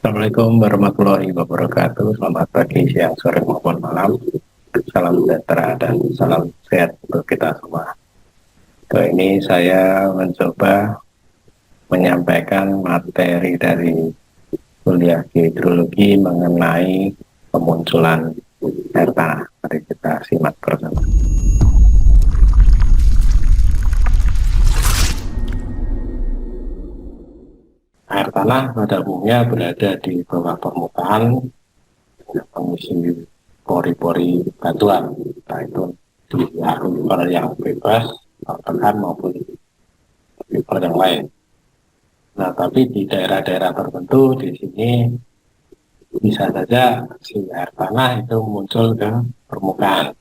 Assalamualaikum warahmatullahi wabarakatuh. Selamat pagi, siang, sore maupun malam. Salam sejahtera dan salam sehat untuk kita semua. Kali ini saya mencoba menyampaikan materi dari kuliah hidrologi mengenai pemunculan air tanah. Mari kita simak bersama. Air tanah pada umumnya berada di bawah permukaan mengisi pori-pori batuan, nah itu di aquifer yang bebas, tertekan maupun aquifer yang lain. Nah, tapi di daerah-daerah tertentu di sini bisa saja si air tanah itu muncul ke permukaan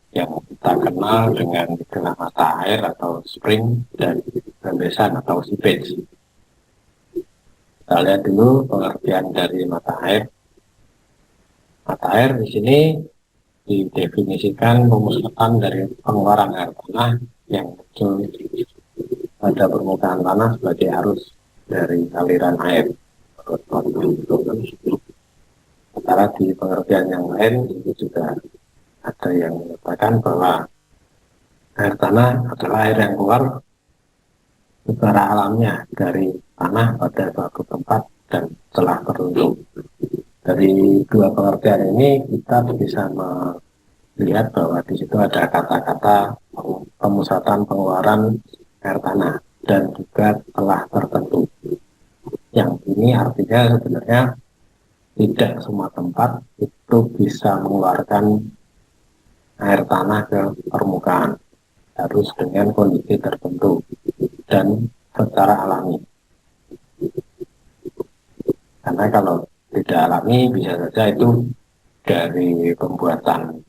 yang kita kenal dengan istilah mata air atau spring dan rembesan atau seepage. Kita lihat dulu pengertian dari mata air. Mata air di sini didefinisikan pemusatan dari pengeluaran air tanah yang muncul pada permukaan tanah sebagai arus dari aliran air. Sementara di pengertian yang lain itu juga ada yang menyatakan bahwa air tanah adalah air yang keluar secara alamiah dari tanah pada suatu tempat dan telah tertentu. Dari dua pengertian ini kita bisa melihat bahwa di situ ada kata-kata pemusatan pengeluaran air tanah dan juga telah tertentu. Yang ini artinya sebenarnya tidak semua tempat itu bisa mengeluarkan air tanah ke permukaan, harus dengan kondisi tertentu dan secara alami. Karena kalau tidak alami bisa saja itu dari pembuatan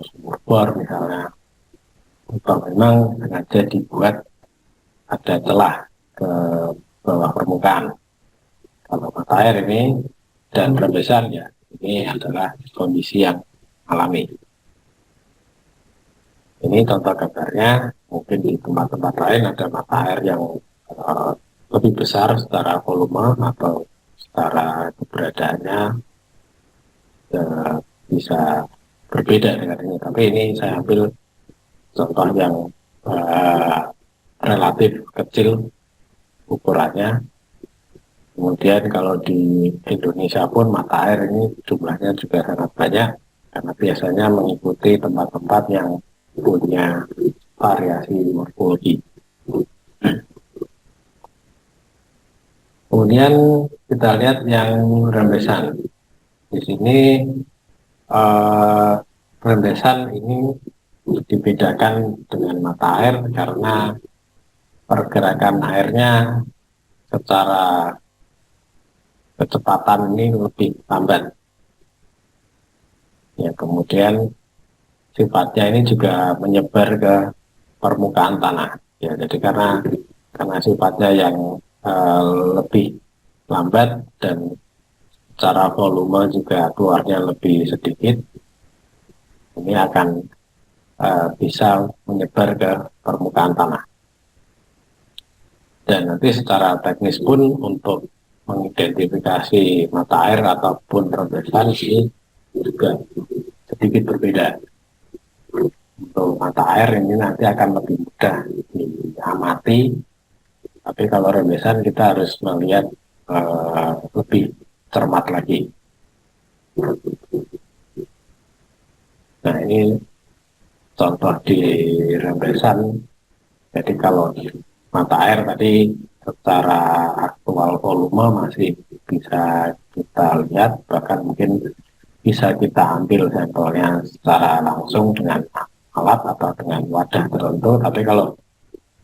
sumur bor misalnya, atau memang sengaja dibuat ada celah ke bawah permukaan. Kalau mata air ini dan rembesan ya, ini adalah kondisi yang alami. Ini contoh gambarnya, mungkin di tempat-tempat lain ada mata air yang lebih besar secara volume atau secara keberadaannya bisa berbeda dengan ini. Tapi ini saya ambil contoh yang relatif kecil ukurannya. Kemudian kalau di Indonesia pun mata air ini jumlahnya juga sangat banyak karena biasanya mengikuti tempat-tempat yang punya variasi morfologi. Kemudian kita lihat yang rembesan. Di sini rembesan ini dibedakan dengan mata air karena pergerakan airnya secara kecepatan ini lebih lambat. Ya, kemudian sifatnya ini juga menyebar ke permukaan tanah. Ya, jadi karena sifatnya yang lebih lambat dan secara volume juga keluarnya lebih sedikit, ini akan bisa menyebar ke permukaan tanah. Dan nanti secara teknis pun untuk mengidentifikasi mata air ataupun rembesan ini juga sedikit berbeda. Untuk mata air ini nanti akan lebih mudah diamati, tapi kalau rembesan kita harus melihat lebih cermat lagi. Nah, ini contoh di rembesan. Jadi kalau mata air tadi secara aktual volume masih bisa kita lihat, bahkan mungkin bisa kita ambil sampelnya secara langsung dengan alat atau dengan wadah tertentu. Tapi kalau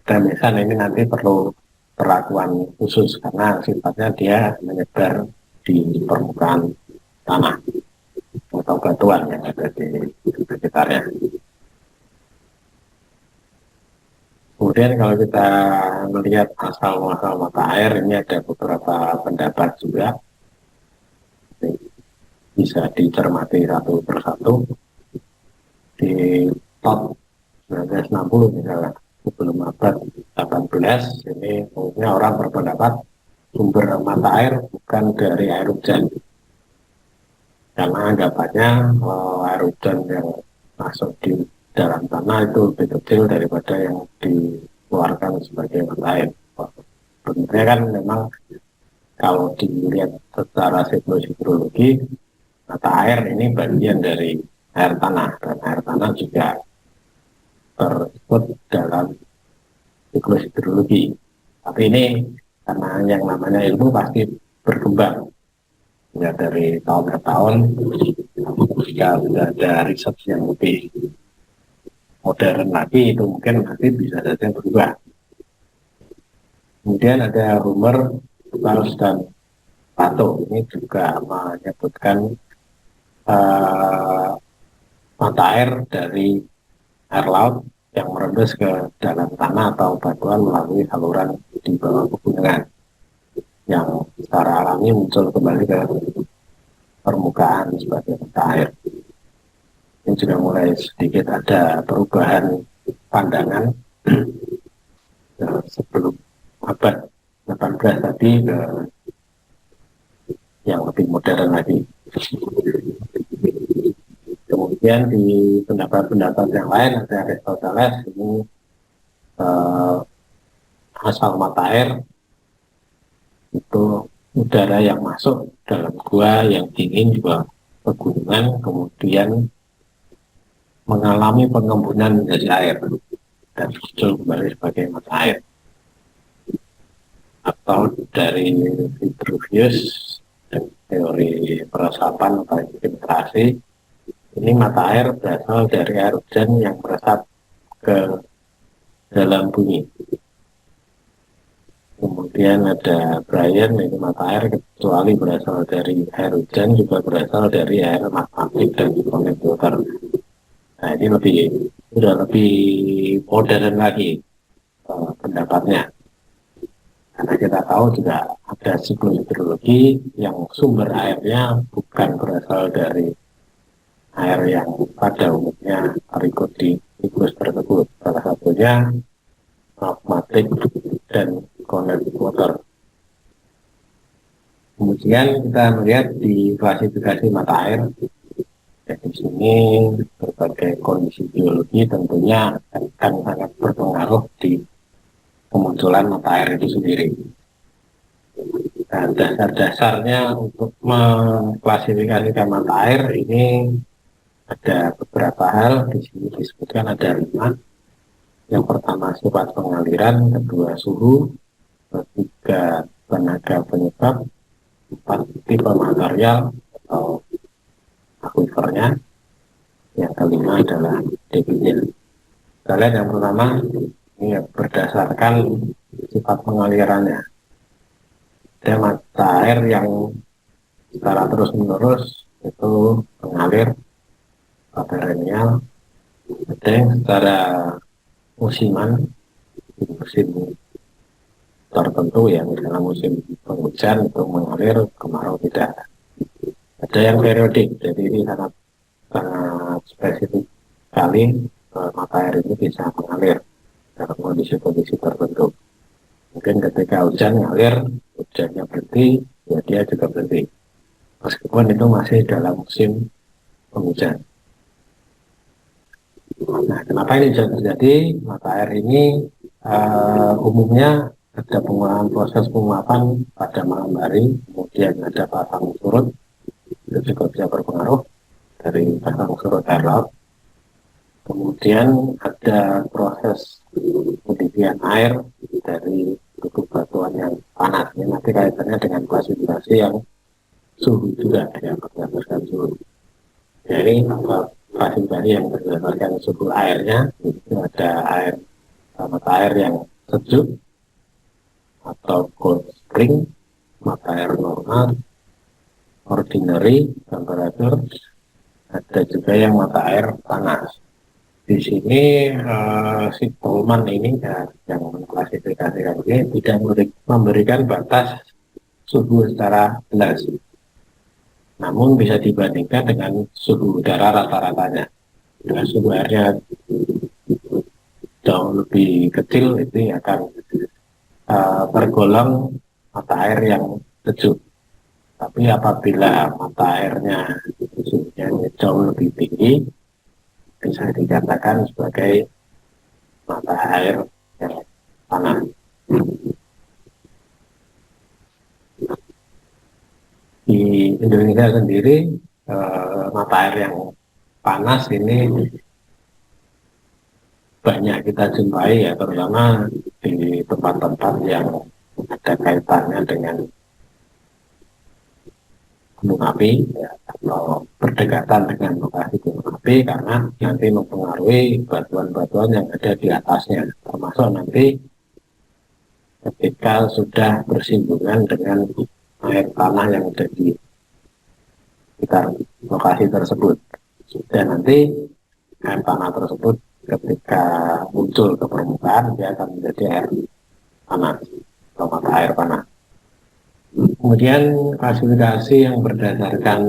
rembesan ini nanti perlu perlakuan khusus karena sifatnya dia menyebar di permukaan tanah atau batuan yang ada di sekitarnya. Kemudian kalau kita melihat asal-muasal mata air, ini ada beberapa pendapat juga. Bisa dicermati satu persatu. Di top 1960 misalnya, sebelum abad 18, ini umumnya orang berpendapat sumber mata air bukan dari air hujan. Karena anggapannya air hujan yang masuk di dalam tanah itu lebih kecil daripada yang dikeluarkan sebagai mata air. Sebenarnya kan memang kalau dilihat secara siklus hidrologi, mata air ini bagian dari air tanah, dan air tanah juga tersebut dalam siklus hidrologi. Tapi ini karena yang namanya ilmu pasti berkembang ya dari tahun ke tahun. Jika sudah ada riset yang lebih modern lagi, itu mungkin nanti bisa saja berubah. Kemudian ada Homer, Charles dan Plato, ini juga menyebutkan mata air dari air laut yang merembes ke dalam tanah atau batuan melalui saluran di bawah pegunungan yang secara alami muncul kembali ke permukaan sebagai mata air. Ini juga mulai sedikit ada perubahan pandangan sebelum abad 18 tadi ke yang lebih modern lagi. Kemudian di pendapat-pendapat yang lain ada Aristoteles, ini asal mata air itu udara yang masuk dalam gua yang dingin juga pegunungan, kemudian mengalami pengembunan menjadi air dan muncul kembali sebagai mata air. Atau dari Vitruvius dan teori peresapan atau infiltrasi, ini mata air berasal dari air hujan yang meresap ke dalam bumi. Kemudian ada Brian, ini mata air kecuali berasal dari air hujan juga berasal dari air magmatik dan kondensor. Nah ini sudah lebih modern lagi pendapatnya. Karena kita tahu juga ada siklus hidrologi yang sumber airnya bukan berasal dari air yang pada umumnya terikut di siklus tersebut. Salah satunya magmatik dan kondensor. Kemudian kita melihat di klasifikasi mata air. Di sini berbagai kondisi biologi tentunya akan sangat berpengaruh di kemunculan mata air itu sendiri. Nah, dasar-dasarnya untuk mengklasifikasikan mata air ini ada beberapa hal. Di sini disebutkan ada 5. Yang pertama sifat pengaliran, kedua suhu, ketiga tenaga penyebab, 4 tipe material atau akuifernya, yang kelima adalah debitnya. Kita lihat yang pertama, ini berdasarkan sifat pengalirannya. Ada mata air yang secara terus-menerus itu mengalir perennial, ada yang secara musiman, musim tertentu ya, misalnya musim penghujan itu mengalir, kemarau tidak. Ada yang periodik, jadi ini sangat spesifik sekali mata air ini bisa mengalir dalam kondisi-kondisi tertentu. Mungkin ketika hujan ngalir, hujannya berhenti, ya dia juga berhenti. Meskipun itu masih dalam musim penghujan. Nah, kenapa ini bisa terjadi? Mata air ini umumnya ada pengulangan proses penguapan pada malam hari, kemudian ada pasang surut, itu juga bisa berpengaruh dari pasang surut air laut. Kemudian ada proses pendidih air dari tubuh batuan yang panas. Ini nanti kaitannya dengan klasifikasi yang suhu juga ya, berdasarkan suhu. Jadi klasifikasi yang berdasarkan suhu airnya itu ada mata air yang sejuk atau cold spring, mata air normal, ordinary temperature, ada juga yang mata air panas. Di sini si Pullman ini ya, yang mengklasifikasikan ini tidak memberikan batas suhu secara jelas, namun bisa dibandingkan dengan suhu udara rata-ratanya. Dengan suhu airnya jauh lebih kecil, itu akan tergolong mata air yang sejuk. Tapi apabila mata airnya sejuknya jauh lebih tinggi, bisa dikatakan sebagai mata air yang panas. Di Indonesia sendiri, mata air yang panas ini banyak kita jumpai ya, terutama di tempat-tempat yang ada kaitannya dengan gunung api ya, atau berdekatan dengan lokasi gunung api, karena nanti mempengaruhi batuan-batuan yang ada di atasnya, termasuk nanti ketika sudah bersinggungan dengan air tanah yang ada di sekitar lokasi tersebut. Dan nanti air tanah tersebut ketika muncul ke permukaan, dia akan menjadi air panas atau mata air panas. Kemudian klasifikasi yang berdasarkan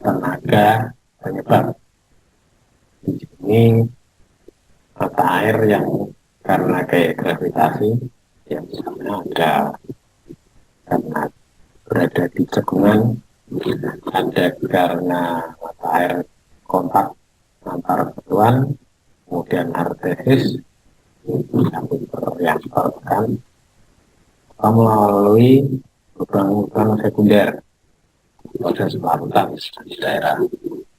tenaga penyebab. Di sini mata air yang karena gaya gravitasi, yang misalnya ada karena berada di cekungan, ada karena mata air kontak antar batuan, kemudian artesis, reaktor kan, atau melalui lubang-lubang sekunder proses pelarutan di daerah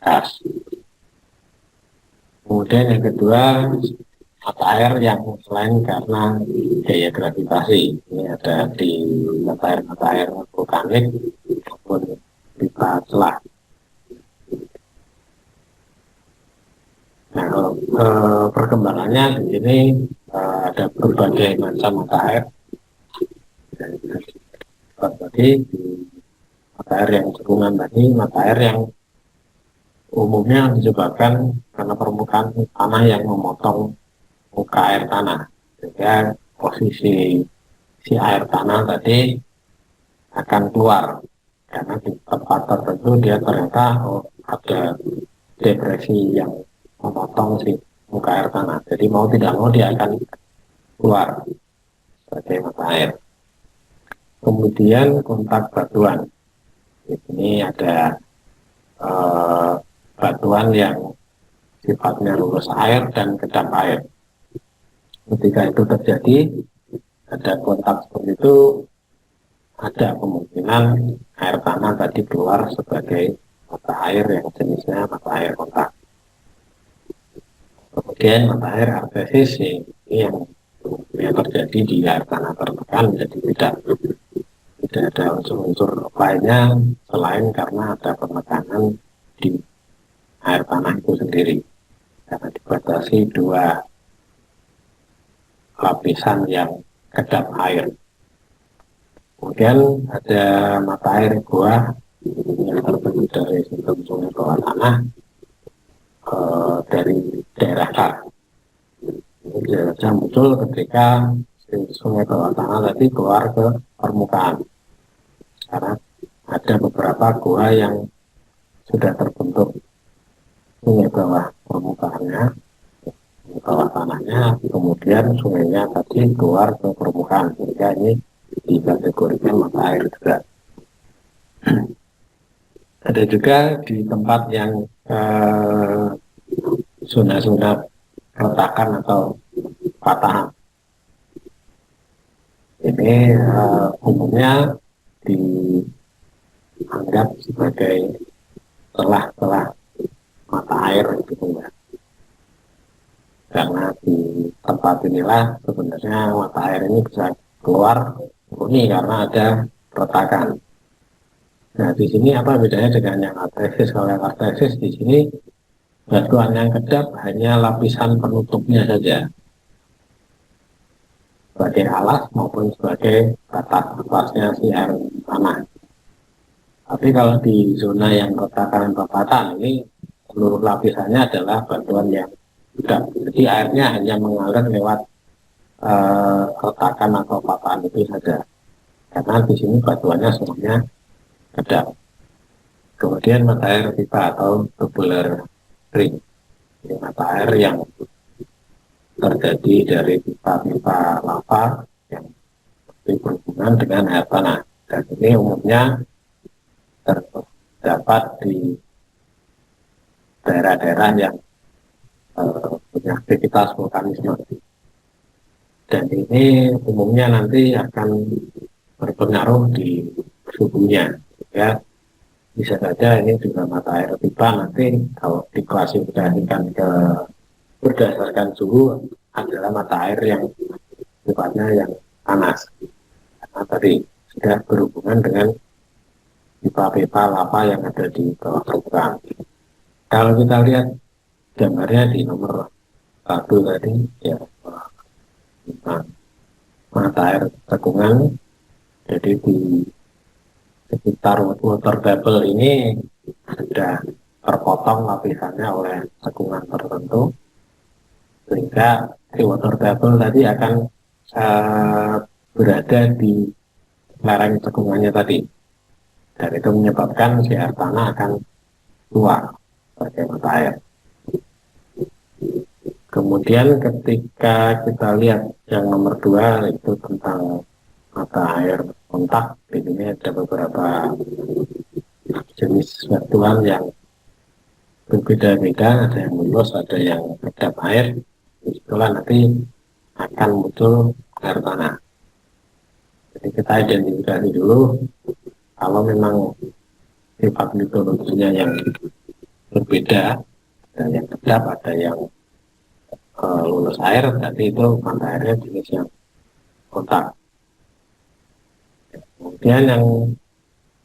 gas. Kemudian yang kedua, mata air yang selain karena gaya gravitasi. Ini ada di mata air vulkanik maupun pipa celah. Nah, perkembangannya di sini ada berbagai macam mata air. Tadi di mata air yang cekungan tadi, mata air yang umumnya disebabkan karena permukaan tanah yang memotong muka air tanah, sehingga posisi si air tanah tadi akan keluar karena di tempat tertentu dia ternyata ada depresi yang memotong si muka air tanah, jadi mau tidak mau dia akan keluar sebagai mata air. Kemudian kontak batuan, ini ada batuan yang sifatnya lurus air dan kedap air. Ketika itu terjadi, ada kontak seperti itu, ada kemungkinan air tanah tadi keluar sebagai mata air yang jenisnya mata air kontak. Kemudian mata air artesis, ini yang terjadi di air tanah tertekan, jadi tidak ada unsur-unsur lainnya selain karena ada penekanan di air tanah itu sendiri, karena dibatasi dua lapisan yang kedap air. Kemudian ada mata air gua yang terbentuk dari sistem sungai bawah tanah dari daerah kar. Ini biasanya muncul ketika sungai bawah tanah tadi keluar ke permukaan, karena ada beberapa gua yang sudah terbentuk sungai bawah permukaannya, bawah tanahnya, kemudian sungainya tadi keluar ke permukaan, sehingga ini dikategorikan mata air juga. Ada juga di tempat yang zona-zona retakan atau patahan. Ini umumnya dianggap sebagai celah-celah mata air gitu ya. Karena di tempat inilah sebenarnya mata air ini bisa keluar murni karena ada retakan. Nah, di sini apa bedanya dengan yang artesis? Kalau yang artesis di sini batuan yang kedap hanya lapisan penutupnya saja, sebagai alas maupun sebagai batas atasnya si air tanah. Tapi kalau di zona yang retakan bapatan ini seluruh lapisannya adalah batuan yang kedap. Jadi airnya hanya mengalir lewat retakan atau patahan itu saja. Karena di sini batuannya semuanya kedap. Kemudian mata air pipa atau tubular ring. Ini mata air yang terjadi dari pipa-pipa lava yang berhubungan dengan air tanah. Dan ini umumnya terdapat di daerah-daerah yang punya aktivitas vulkanisme. Dan ini umumnya nanti akan berpengaruh di suhunya, ya. Bisa saja ini juga mata air pipa nanti kalau diklasifikasikan ke berdasarkan suhu adalah mata air yang sifatnya yang panas, karena tadi sudah berhubungan dengan pipa-pipa lava yang ada di bawah permukaan. Kalau kita lihat gambarnya di nomor 1 tadi, ya, mata air cekungan, jadi di sekitar water table ini sudah terpotong lapisannya oleh cekungan tertentu, sehingga si water table tadi akan berada di lereng cekungannya tadi, dan itu menyebabkan si air tanah akan keluar sebagai mata air. Kemudian ketika kita lihat yang nomor 2 itu tentang mata air kontak, di sini ada beberapa jenis batuan yang berbeda-beda, ada yang mulus, ada yang kedap air. Itulah nanti akan muncul air tanah. Jadi kita identifikasi dulu, kalau memang sifat litologinya yang berbeda, ada yang kedap, ada yang lulus air, berarti itu mata airnya jenis yang kontak. Kemudian yang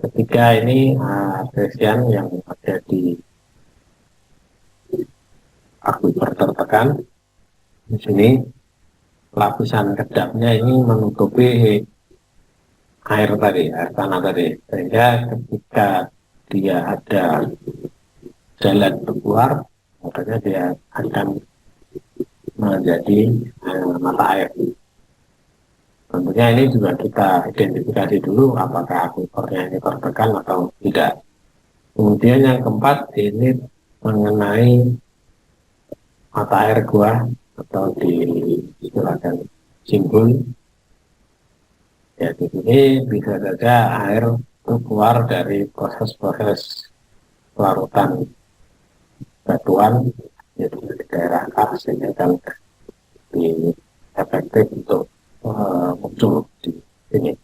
ketiga ini artesian yang ada di akuifer tertekan. Di sini lapisan kedapnya ini menutupi air tadi, air tanah tadi, sehingga ketika dia ada jalan keluar, makanya dia akan menjadi mata air. Tentunya ini juga kita identifikasi dulu apakah akuifernya ini tertekan atau tidak. Kemudian yang keempat ini mengenai mata air gua atau diistilahkan simbol. Ya, di sini bisa saja air itu keluar dari proses-proses pelarutan batuan, jadi di daerah kars ini akan lebih efektif untuk muncul di sini.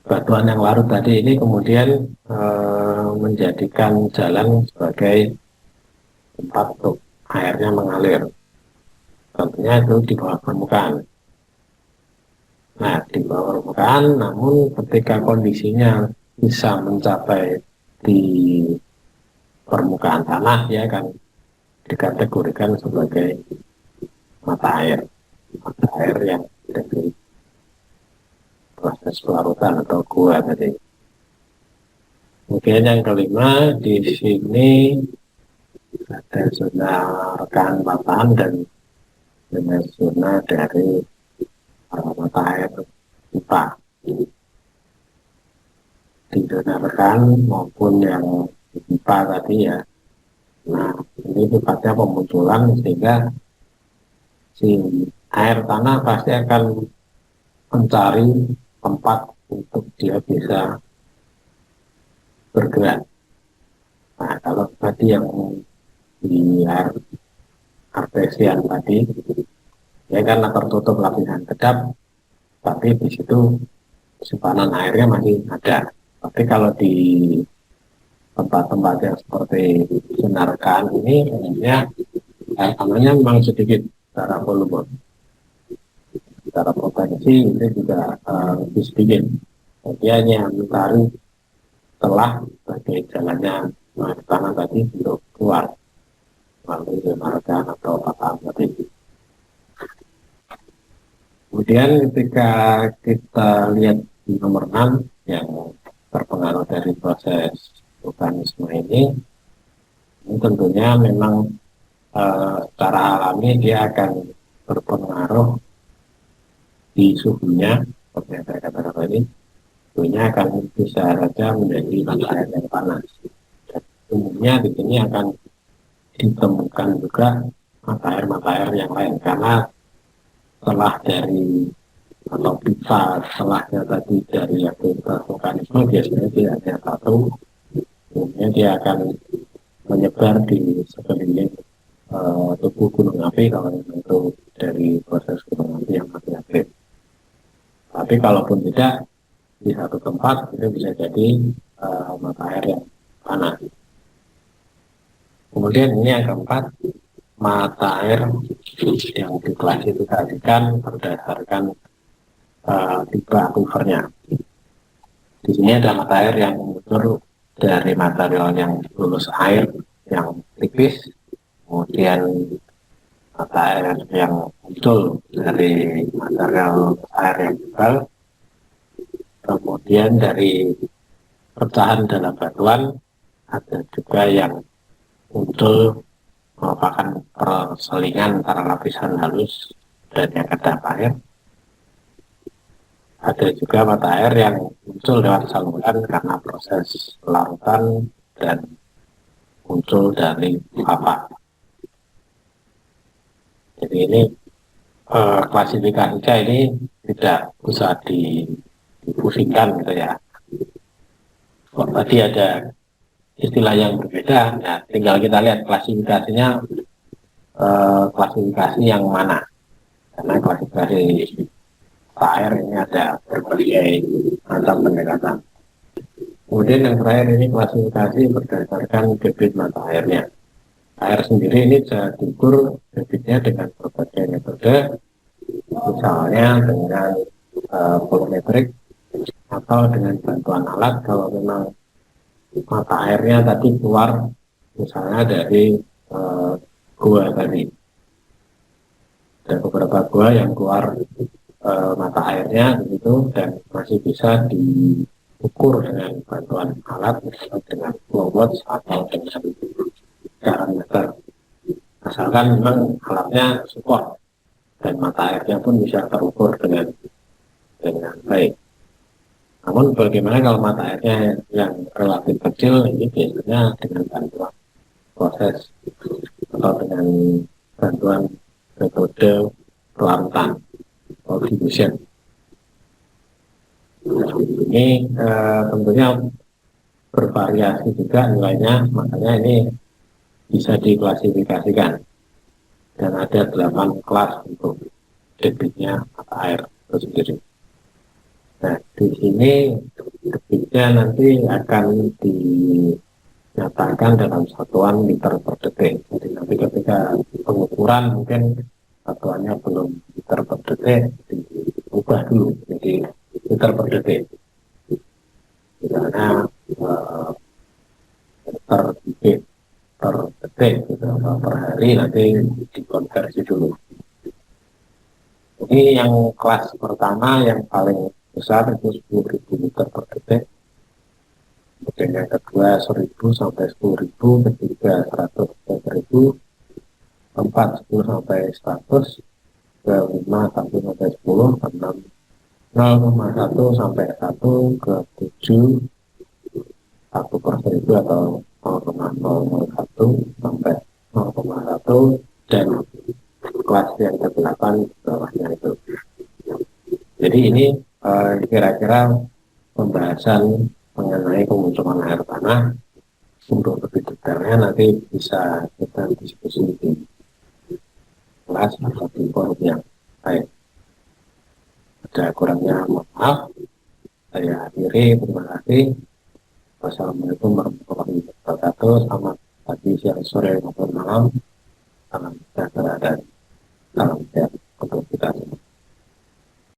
Batuan yang larut tadi ini kemudian menjadikan jalan sebagai tempat untuk airnya mengalir. Tentunya itu di bawah permukaan. Nah, di bawah permukaan, namun ketika kondisinya bisa mencapai di permukaan tanah, ya kan dikategorikan sebagai mata air yang dari proses pelarutan atau gua tadi. Kemudian yang kelima, di sini ada zona rekahan patahan dan zona dari mata air pipa. Di zona rekahan maupun yang pipa tadi, ya. Nah, ini sifatnya pemunculan, sehingga si air tanah pasti akan mencari tempat untuk dia bisa bergerak. Nah, kalau tadi yang di air artesian tadi, ya karena tertutup lapisan kedap, tapi di situ simpanan airnya masih ada. Tapi kalau di tempat-tempat yang seperti Senarkan ini, air tanahnya memang sedikit secara volume. Secara potensi itu juga lebih sedikit. Jadi hanya mencari telah sebagai jalannya air tanah tadi untuk keluar melalui Senarkan atau patahan tadi. Kemudian ketika kita lihat di nomor 6 yang terpengaruh dari proses vulkanisme ini tentunya memang secara alami dia akan berpengaruh di suhunya, seperti yang saya katakan tadi, suhunya akan bisa saja menjadi mata air yang panas. Dan umumnya di sini akan ditemukan juga mata air yang lain, karena setelah dari atau pipa setelahnya tadi dari aktivitas vulkanisme biasanya dia hanya satu, kemudian dia akan menyebar di sekeliling tubuh gunung api kalau itu dari proses gunung api yang masih aktif. Tapi kalaupun tidak, di satu tempat itu bisa jadi mata air yang panas. Kemudian ini yang keempat, mata air yang diklasifikasikan berdasarkan tipe akuifernya. Di sini ada mata air yang muncul dari material yang lulus air yang tipis, kemudian mata air yang muncul dari material air yang tebal, kemudian dari pecahan dalam batuan, ada juga yang muncul merupakan perselingan antara lapisan halus dan yang kedap air. Ada juga mata air yang muncul lewat saluran karena proses larutan dan muncul dari lava. Jadi ini klasifikasinya ini tidak usah dipusingkan gitu ya. Kok tadi ada istilah yang berbeda, nah tinggal kita lihat klasifikasinya klasifikasi yang mana. Karena klasifikasi air ini ada berbagai macam pendekatan. Kemudian yang terakhir ini klasifikasi berdasarkan debit mata airnya. Air sendiri ini bisa diukur debitnya dengan berbagai metode, misalnya dengan volumetrik atau dengan bantuan alat kalau memang mata airnya tadi keluar misalnya dari gua tadi. Ada beberapa gua yang keluar mata airnya begitu dan masih bisa diukur dengan bantuan alat misalnya dengan flow watch atau dengan meter, asalkan memang alatnya support dan mata airnya pun bisa terukur dengan baik. Namun bagaimana kalau mata airnya yang relatif kecil, ini biasanya dengan bantuan proses atau dengan bantuan metode pelarutan atau diffusion. Ini tentunya bervariasi juga nilainya, makanya ini bisa diklasifikasikan dan ada 8 kelas untuk debitnya mata air itu sendiri. Nah, di sini debitnya nanti akan dinyatakan dalam satuan liter per detik. Jadi nanti ketika pengukuran mungkin satuannya belum liter per detik, diubah dulu jadi liter per detik. Misalnya liter kubik per detik gitu, atau per hari nanti dikonversi dulu. Ini yang kelas pertama yang paling besar itu 10.000 liter per detik. Kemudian yang kedua 1.000 sampai 10.000, ketiga 100 sampai 1.000, keempat 10 sampai 100, kelima 1 sampai 10, keenam 0,1 sampai 1, ke 7 1 per 1000 atau 0,001 sampai 0,1, dan kelas yang ke-8 bawahnya itu. Jadi ini kira-kira pembahasan mengenai kemunculan air tanah. Untuk lebih detailnya nanti bisa kita diskusi di kelas atau di forum yang lain. Ada kurangnya mohon maaf. Saya akhiri, terima kasih. Wassalamualaikum warahmatullahi wabarakatuh. Selamat pagi, siang, sore, maupun malam. Salam sejahtera dan salam sehat untuk kita semua.